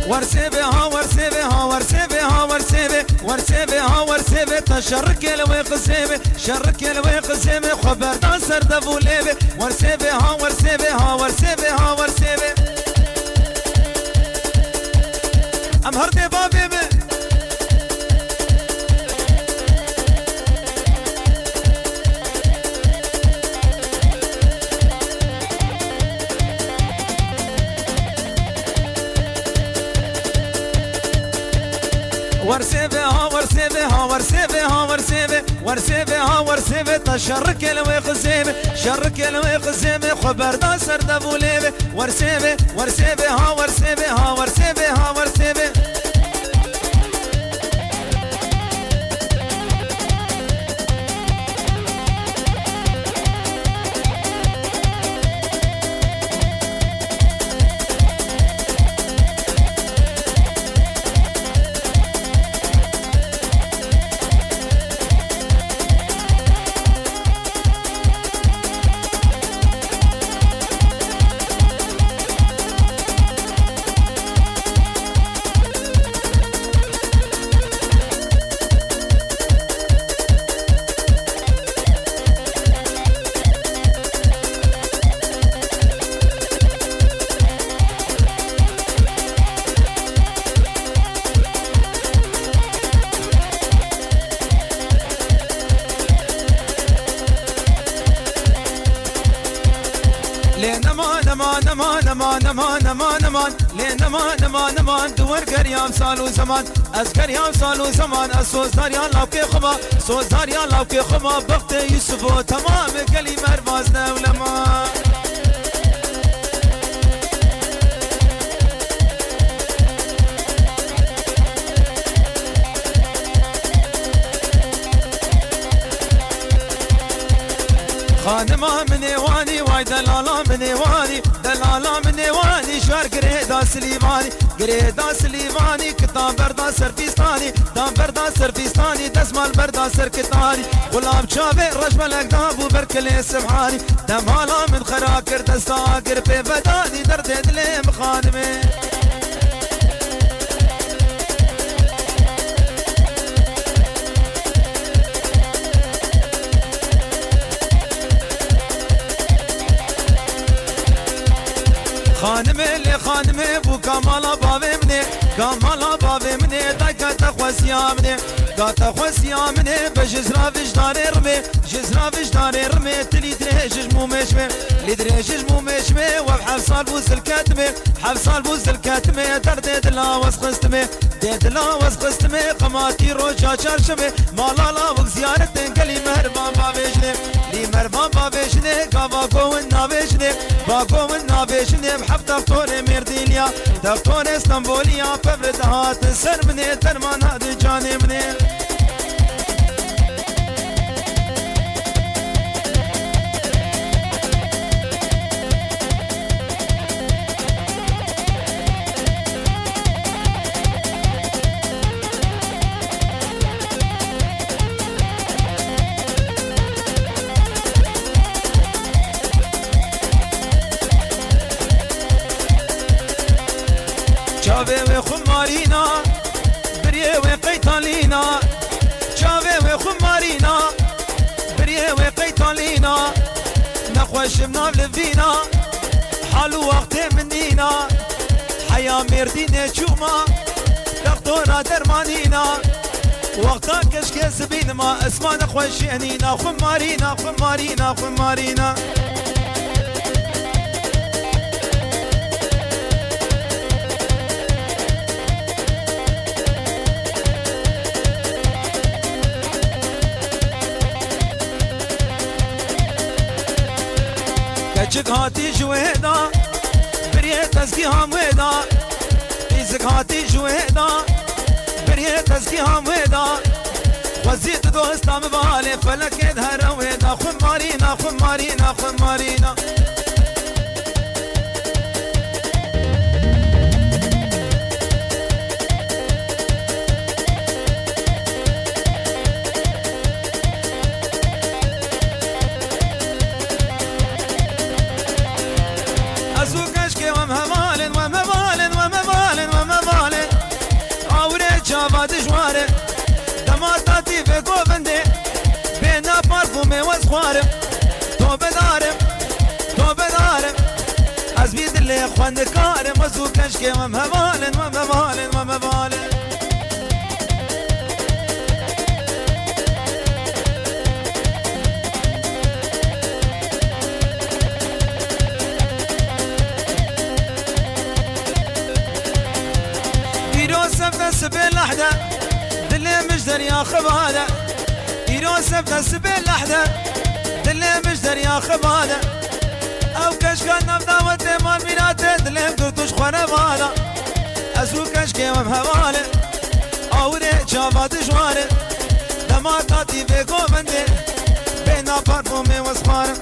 ورسبي ها ورسبي ها ورسبي ها ورسبي ورسبي ها ورسبي تشرك الوي قسيبي شرك الوي قسيبي خبر داسر دبوليبي ورسبي ها ورسبي ها ورسبي ها ورسبي ام هردي بابي بي ورسبي ها ورسبي ها ورسبي ها ورسبي ورسبي ها ورسبي تشرك الوي قسيبي شرك الوي قسيبي خبر داسر دبوليبي ورسبي ورسبي ها ورسبي ها ورسبي ها ورسبي نمان دور گریام سالو زمان از گریام سالو زمان از سوزدار یا لاوکی خما سوزدار یا لاوکی خما بخت یوسف و تمام گلی مرواز نولما خانما منواني واي دلالا منواني دلالا منواني شار قريدا سليماني قريدا سليماني كتاب بردا سرفيستاني تام بردا سرفيستاني دزمال بردا سركتاني غلام شابي رجملك دابو بركلي سبحاني دمالا من خراكر دستاقر في بداني درد دلي مخانمي خانمي اللي خانمي بو كمالا بابي مني كمالا بابي مني دايكا تخوسيا مني دا تخوسيا مني بجزرا فجداري رمي جزرا فجداري رمي تلي دريجج مو مشمي لي دريجج مو مشمي وبحف صال بوز الكاتمي حف صال بوز الكاتمي دردي دلا وسخستمي دلا وسخستمي قماتي روجا شرشمي مالا لا بك زيارة قلي مهربان بابيجني لي مهربان بابيجني قابا قوين نابيجني باقوين نابيجني بحب دكتور ميرديليا دكتور اسطنبوليا ببرد هات سر مني درمان هادي جاني مني شافي وخمارينا بريه وقيتالينا شافي وخمارينا بريه وقيتالينا نخوش منافل فينا حالو وقت منينا حيا مردين شوما دكتورا درمانينا وقتا كشكي سبين ما اسما نخوش انينا خمارينا خمارينا خمارينا كشك هاتي جوهدا بريه تزكي همودا إزك هاتي جوهدا بريه تزكي همودا وزيت دوستا مبالي فلك يدهر ويدا خمارينا خمارينا خمارينا خندكار مزو كشكي ومهبالن ومهبالن ومهبالن سبت سبيل لحدة دلي مجدر يا خبالة إيرو سبت سبيل لحدة دلي مجدر يا خبالة أو كشكان نبدا ودمان ميناتي دلي مقرتوش خوانا بالا أزو كشكي ومهوالة أوري شابات جوالة لما تاتي بيكو بندي بينا بارفومي وصفارة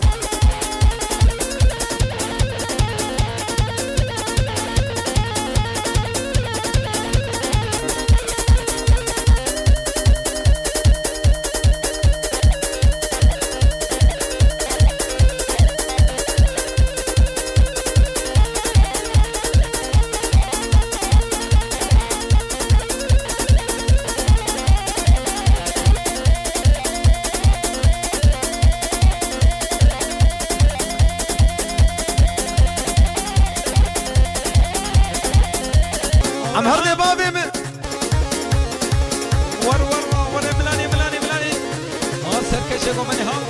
عم هردي بابي من ور ملاني سركشكو مني هاو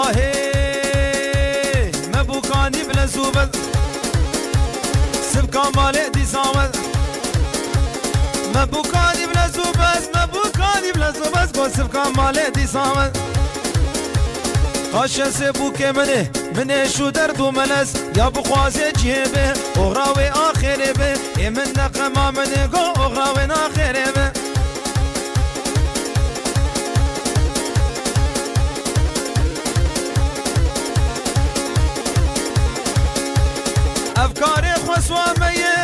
آهي مبوكاني بلا زوبت سبكا مالي دي صامت مبوكاني بلا زوبت سبكا مالي دي صامت خاشن سے بوکے منے شو درد و ملس یا بخوازے جیبے اغراوے آخرے بے اے من نقما منے گو اغراوے ناخرے بے افکار خسوا میے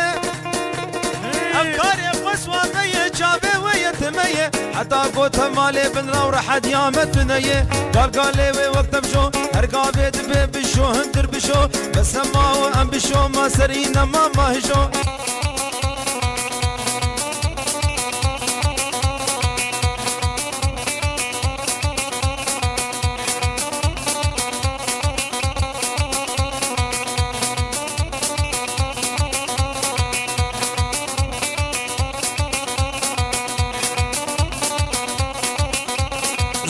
چابے ویتمیے حتا گوت مالے بن رو رحد یامت بنیے قال وي وقت بشو ارقا بيت بشو هندر بشو بس ما وام بشو ما سرينا ما هشو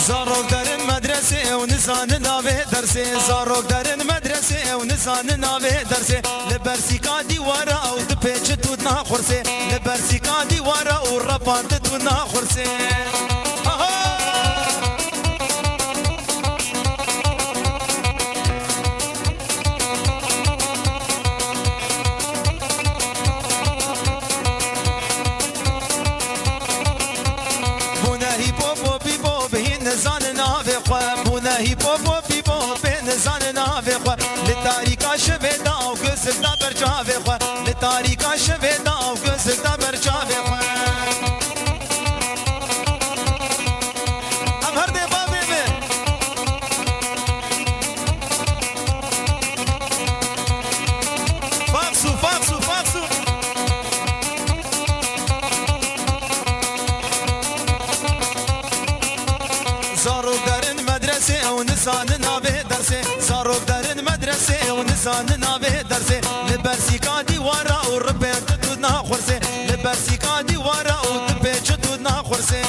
زاروك درن مدرسة ونزان ناوي درسي زاروك درن مدرسة ونزان ناوي درسي لبرسي كادي ورا او دبيج تودنا خرسي لبرسي كادي ورا وربان تودنا خرسي نزان نافي خوا بونا هيبوبو بيبو نزان نافي خوا لتاريكا شبيدا وقصدنا برجافي خوا لتاريكا شبيدا وقصدنا برجافي خوا ام هردي بابي بي فاقسو زاروك درن مدرسة ونزان ناوي درسي زاروك درن مدرسة ونزان ناوي درسي لبرسي كادي ورا وربيت تودنا خرسي لبرسي كادي ورا ودبيت تودنا خرسي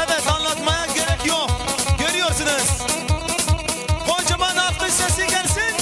Evet anlatmaya gerek yok. Görüyorsunuz. Kocaman alkış sesi gelsin.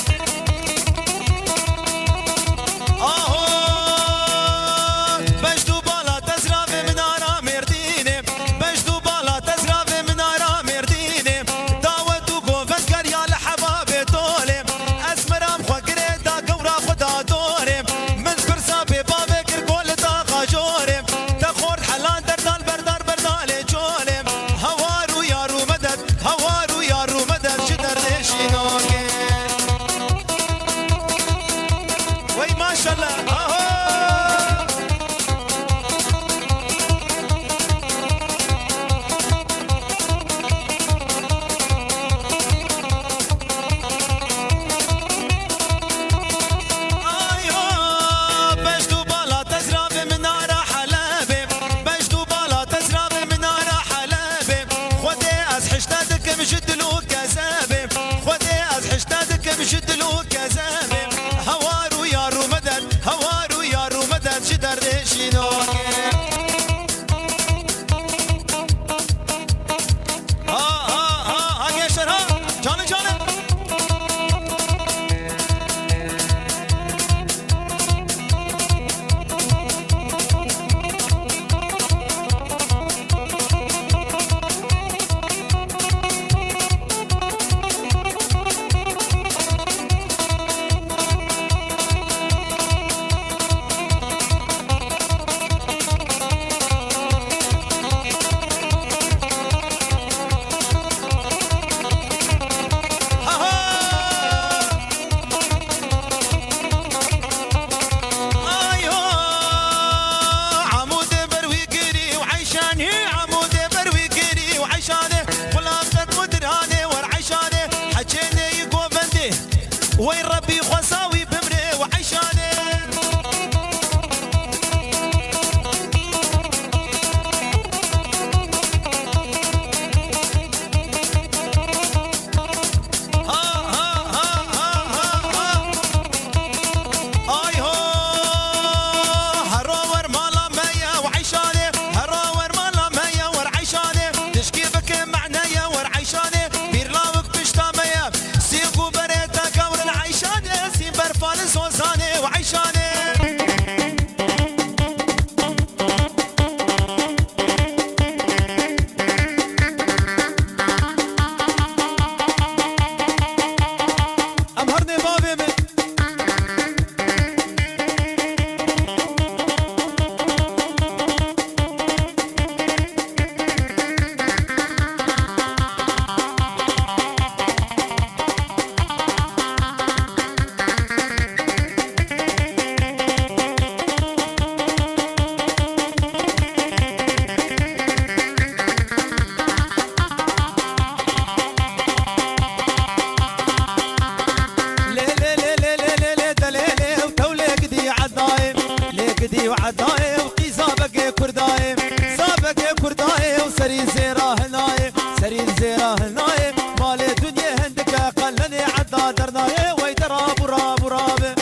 كردي وعداي وقيزا بقي كرداي سابقي كرداي وسري زيرا هناي سري زيرا هناي مال الدنيا هندك قلني عدا درناي ويدراب وراب وراب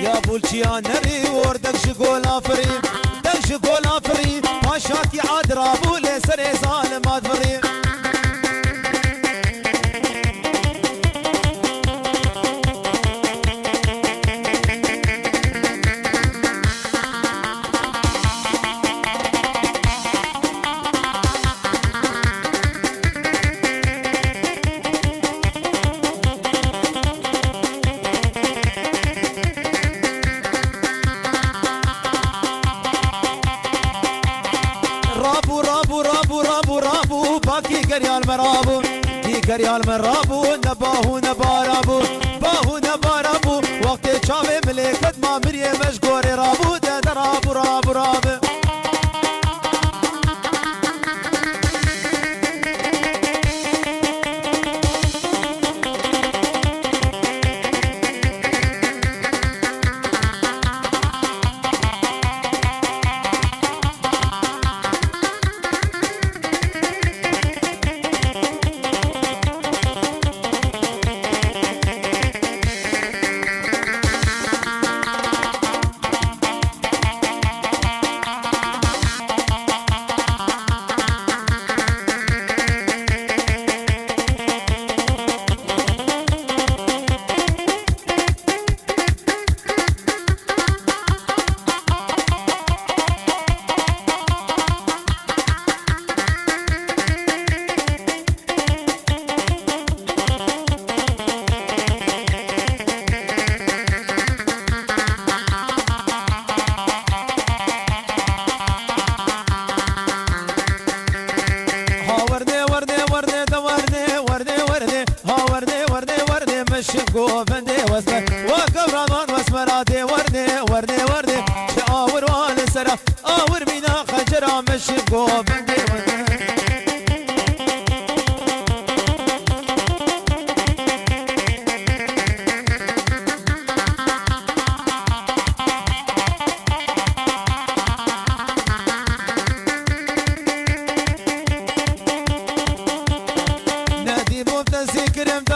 يا بولشيانري وردك شغولا فري دك شغولا فري باشاتي عاد رابو لسري ظالمات فري باكي قريال مرابو كي قريال مرابو نباهو نبارابو باهو نبارابو وقت شافي ملكت ما مريه مشغوري رابو درابو رابو رابو مشكو بندي واسمر وكبران واسمراتي وردي وردي وردي شاور والسرا اور بينا خجرا مشكو بندي واسمر نادي مبتسي كرم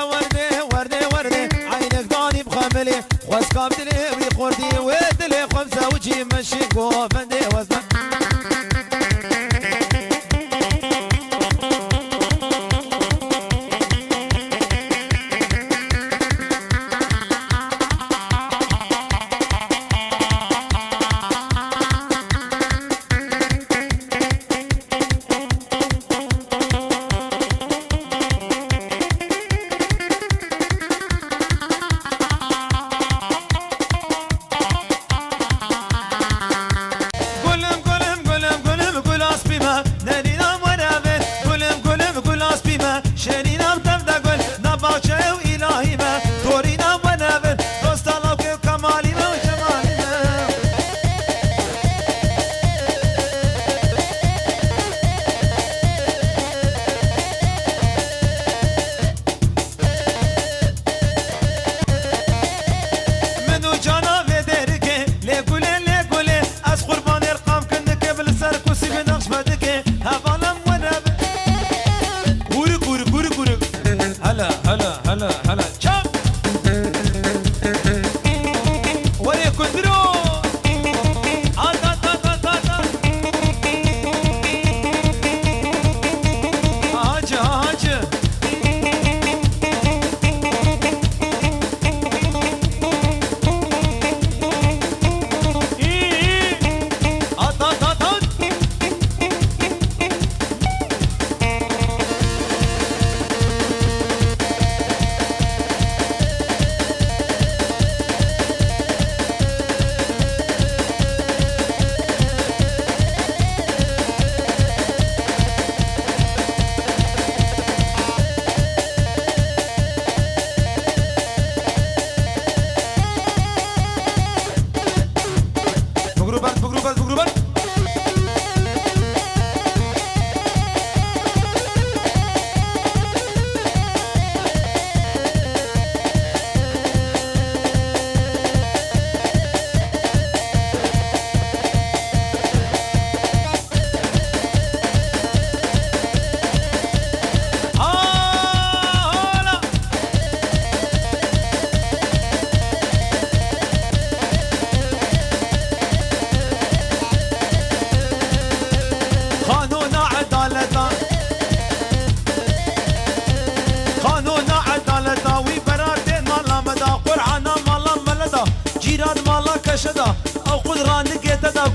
واسكاب دلي ويقردي ودلي خمسة وجي مشي قوفندي واسمع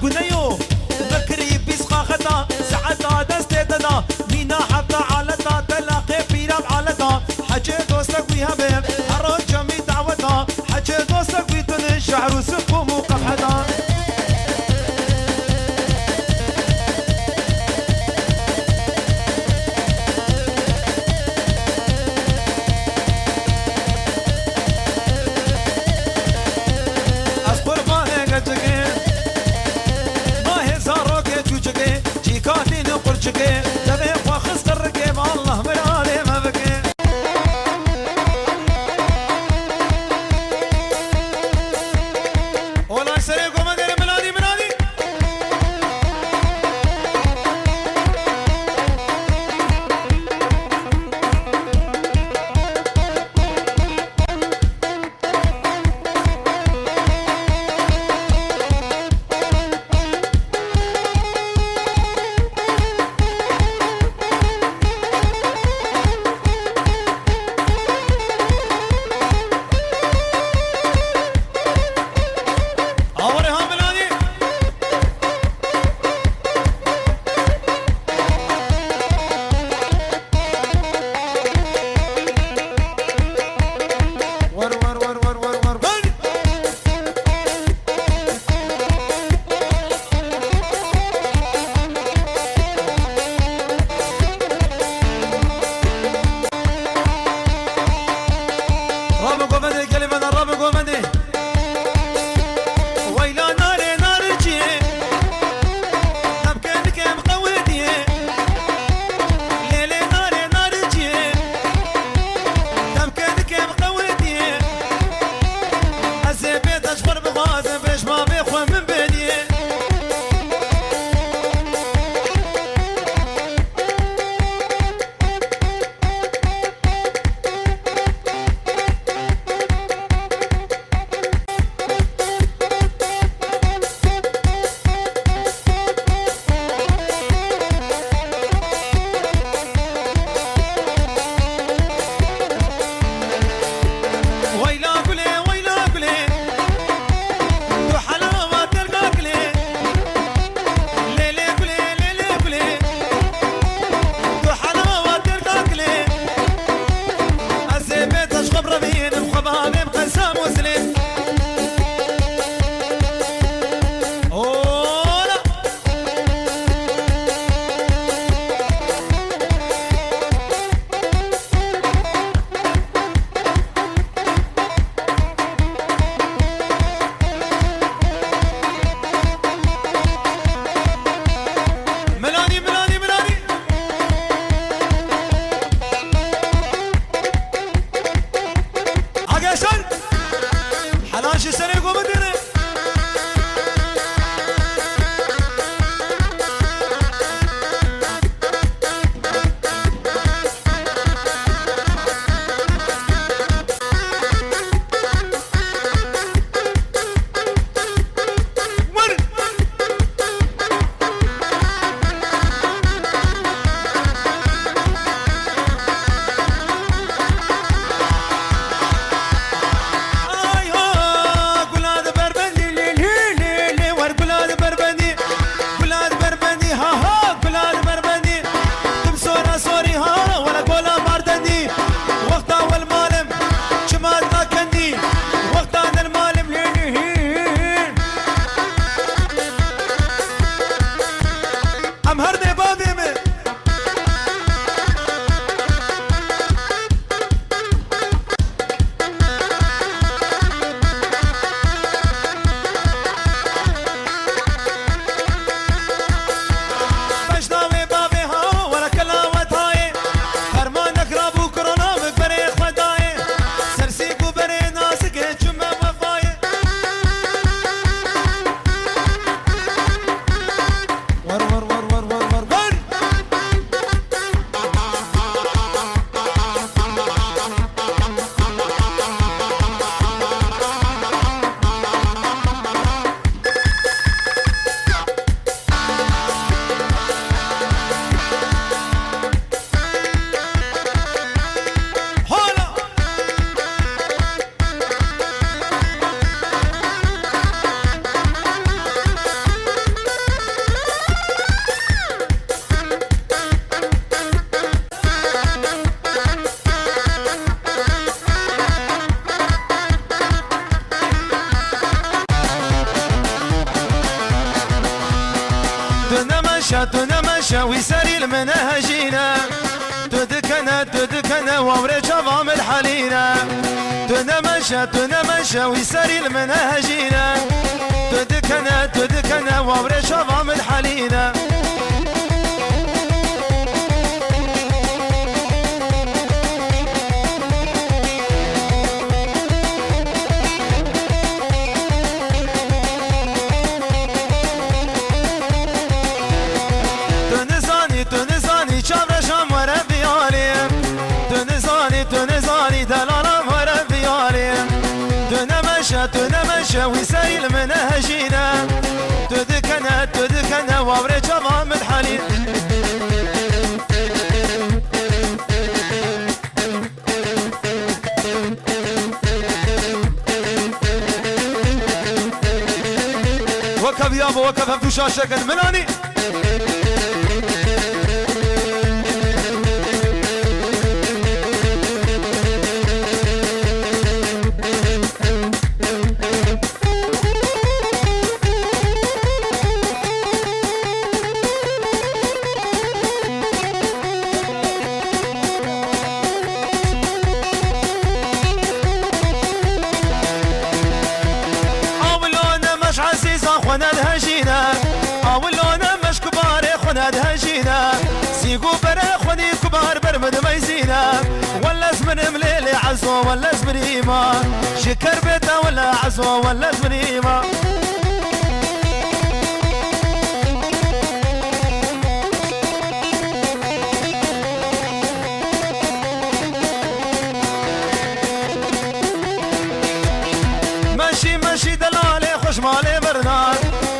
قنيو بكري بيسقى خطا ساعتها دستيتنا مينا حتى علتا تلاقي بيراب علتا حكي دوستك بيها بيب حرج جميع دعوتها حكي دوستك بيتن الشعر وسفهم وقفحتها چکه تبه خواخص کرکه با الله مرانه مبکه اولا سره گومه داره ملانی ملانی تنمشى ويسري المنهجينا تدكنا ووري جوام الحلينا تنمشى ويسري المنهجينا تدكنا ووري جوام الحلينا تنمشى ويسري المنهجينا تدكنا ووري جوام الحليل وكب يابا وكب هم تشاشك المناني سيقو برا خوني كبار برمد ميزينا ولا زمن مليلي عزو ولا زمريما شكر بيتا ولا عزو ولا زمريما ماشي دلالي خوش مالي برنار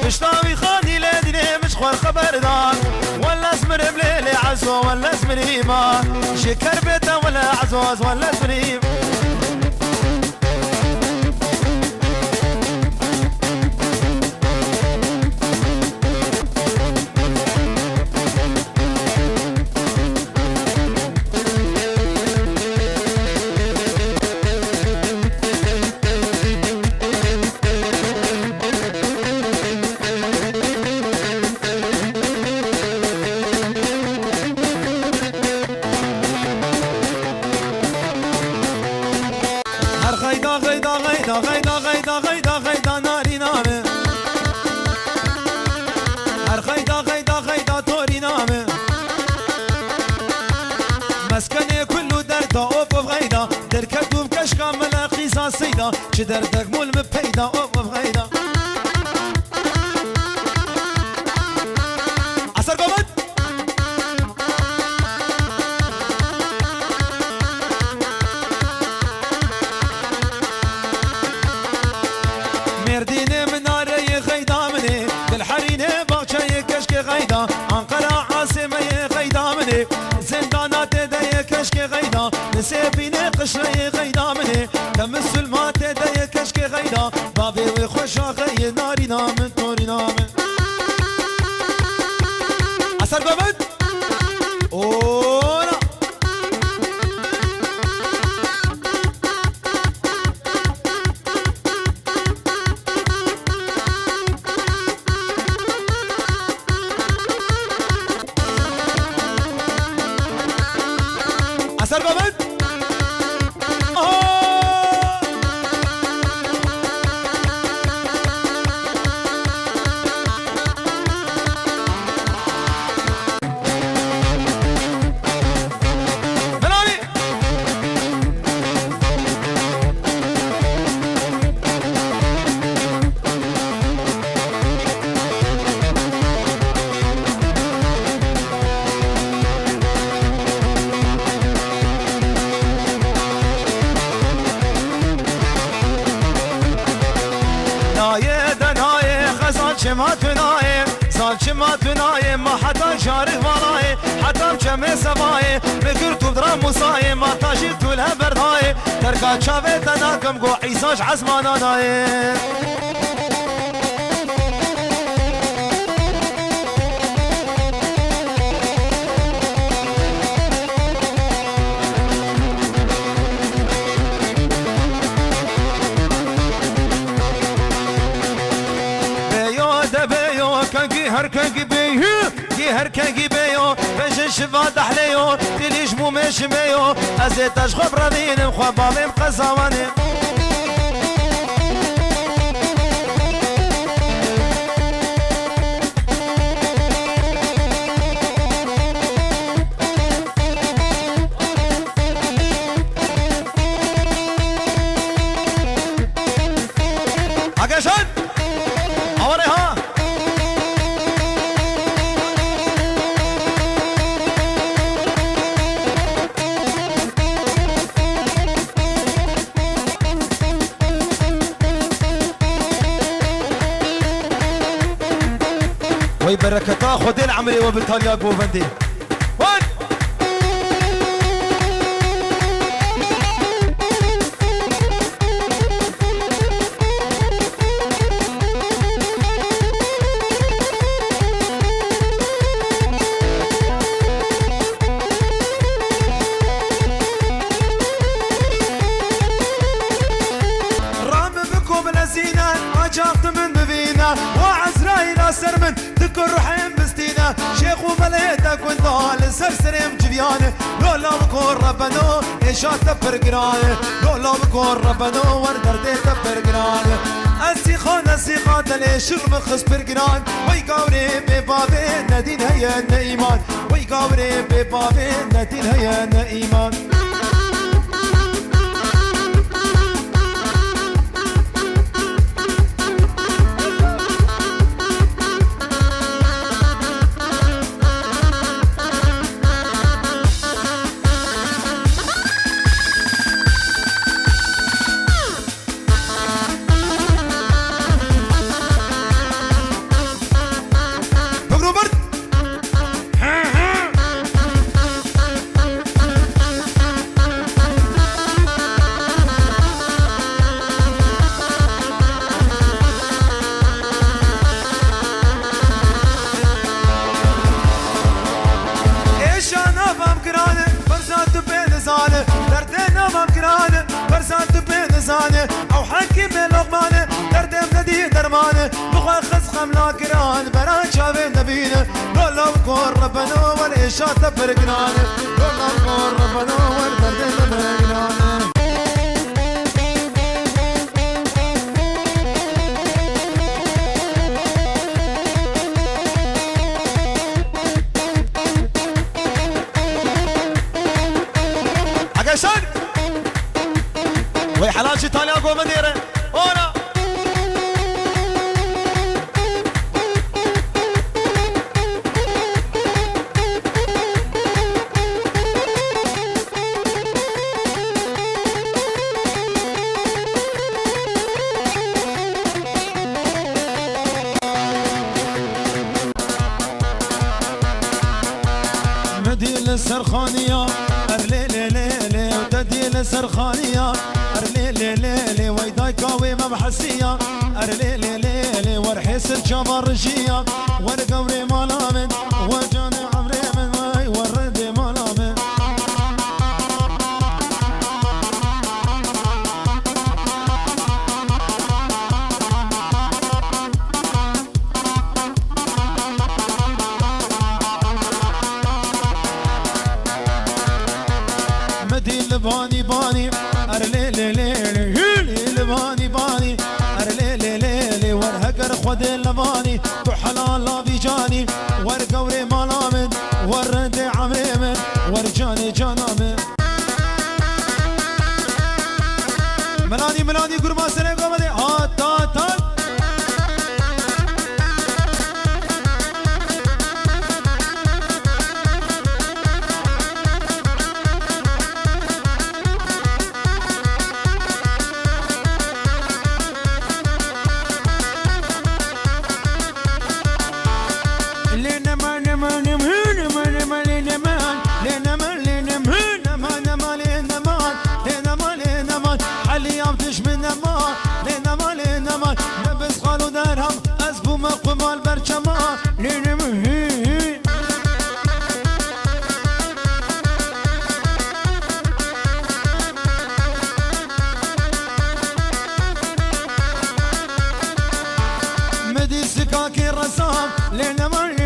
بشتاوي خاني لديني مش خوار خبردار ولا زمر بليلي عزو ولا زمريما شكر بيتا ولا عزوز ولا زمريم غيدا ناري نامه هر غيدا توري نامه مسكني كله درد اوف غيدا دركتوم كشكا ملاقي سيدا چه دردك مول مبيدا اوف غيدا اثر قمت مردين مناري غيدا مني بالحرينه باچه كشك غيدا انقره عاصمه غيدا مني زندانات دي كشك غيدا نسيبينه قشره غيدا مني كمسلمات دي كشك غيدا بابي وخوشا غي ناري نام توري نام اثر قمت اونا اثر قمت ما تناي صالش ما تناي ما حتى شارك وراي حتى بجمع سباي بكرت بدرا مصاي ما تاجيت لها برداي تركا شافت انا كم جو عيساش عزمانا ناي هر کنگی بیه وی هر کنگی بیو بجن شفا دحلیو تلیش مو مشمیو ازیتش خوب ردینم خواب بالیم قزاوانه Agashon! Avare ha! وي بركتا خذ العملي وبالتالي بوفندي وين رام بكم الازينه اجاقت من بفينا وعزرائيل اسر من تكون روحين بستينا شيخ ومليتك وانت سرسرم جبيانه لولا بكون ربنا ايشات تبرقرانه لولا بكون ربنا وردرتي تبرقرانه السيخان السيخات ليش المخص برقران ويقاوري ببابي ندين هيا ايمان ويقاوري ببابي ندين هيا ايمان دردنا ممكرانه برزانت بين زانه او حكي من لقمانه دردم ندي درمانه مخخص خملا كران بران شاوي نبينه لولا بكون ربنا والإشاء تبرقنانه لولا بكون ربنا والدردنا تبرقنانه عقشان وي حلال شي تالي اقوى مديره هنا مدينة السرخانية أرلي وددي السرخانية أرلي ويداي قوي مبحسية أرلي ورحيس الجبرجية ورقوري ملامن وجاني عمري من ماي وردي ملامن باني باني أرلي باني باني أرلي ورهقر خود اللباني تو حلال لا بيجاني ورقوري ملامن وردي عمري من ورجاني جانامن ملاني قرما سنة قومدي هات هات هات نبس خالو درهم أزبو مقبال برچما لنمهين مدي سكاكي رسام لنمهين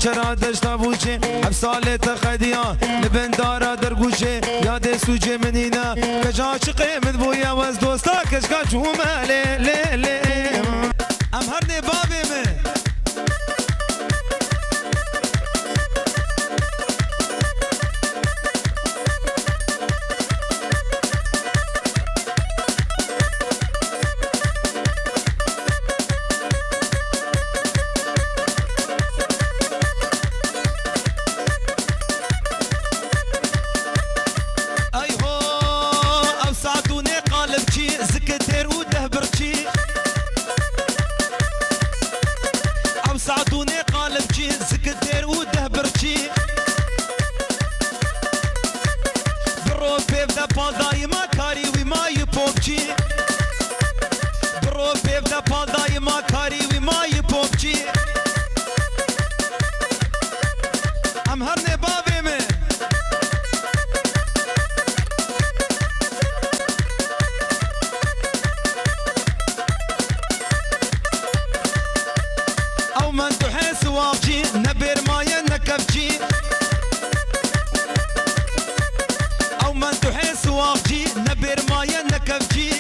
چرا دشتا بوچه حبساله تخدیا لبن دارا درگوشه یاد سوچه منینا کجا چقه من بویا وز دوستا کشکا چومه لی لی لی ام هر نه بابی من سعدوني قالب جي زكدير وده برجي برو بيبدا بالداي ما كاري وما يبوبجي برو بيبدا بالداي ما كاري وما يبوبجي ام هرني بابي من او من تحس واقجي نبير مايا نكفجي او من تحس واقجي نبير مايا نكفجي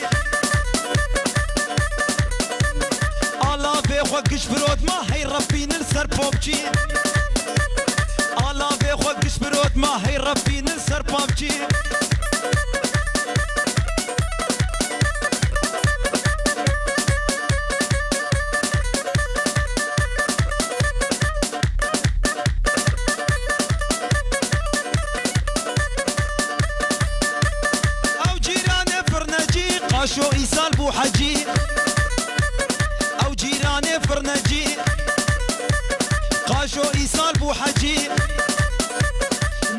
الله بيخوكش برود ما هي ربي ننسر بوبجي الله بيخوكش برود ما هي ربي ننسر بوبجي قاشو إيصال بو حجي أو جيراني فرنجي قاشو إيصال بو حجي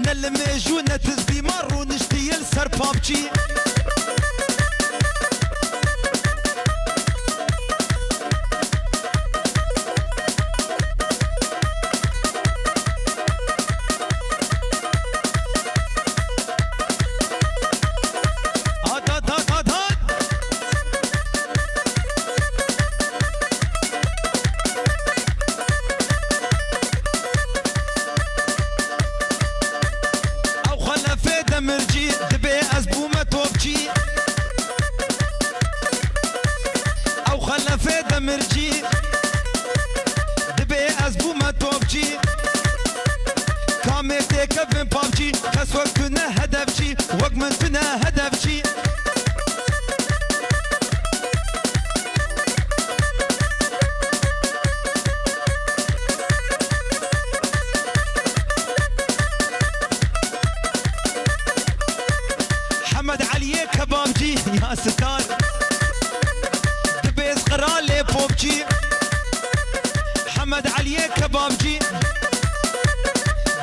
نلمجو نتزبي مرو نشتي السر بابجي مرجي دبي أزبومة توبجي أو خلفة دمرجي دبي أزبومة توبجي كامل تكفن بابجي كس وقتنا هدفجي وقت منتنا هدفجي محمد علي كبابجي يا ستار دبيز قرالي بوبجي محمد علي كبابجي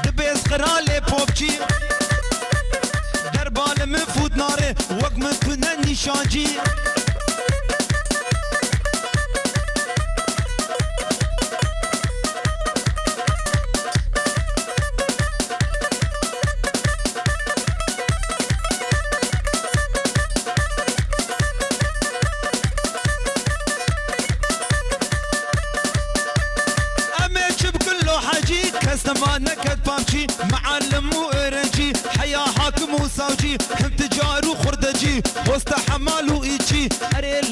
دبيز قرالي بوبجي دربال من فوت ناري وقت من كنا نشانجي ما نكد بامشي معلم وإرنجي حيا حاكم وساوجي هم تجار وخردجي وسط حمال وإيجي أريل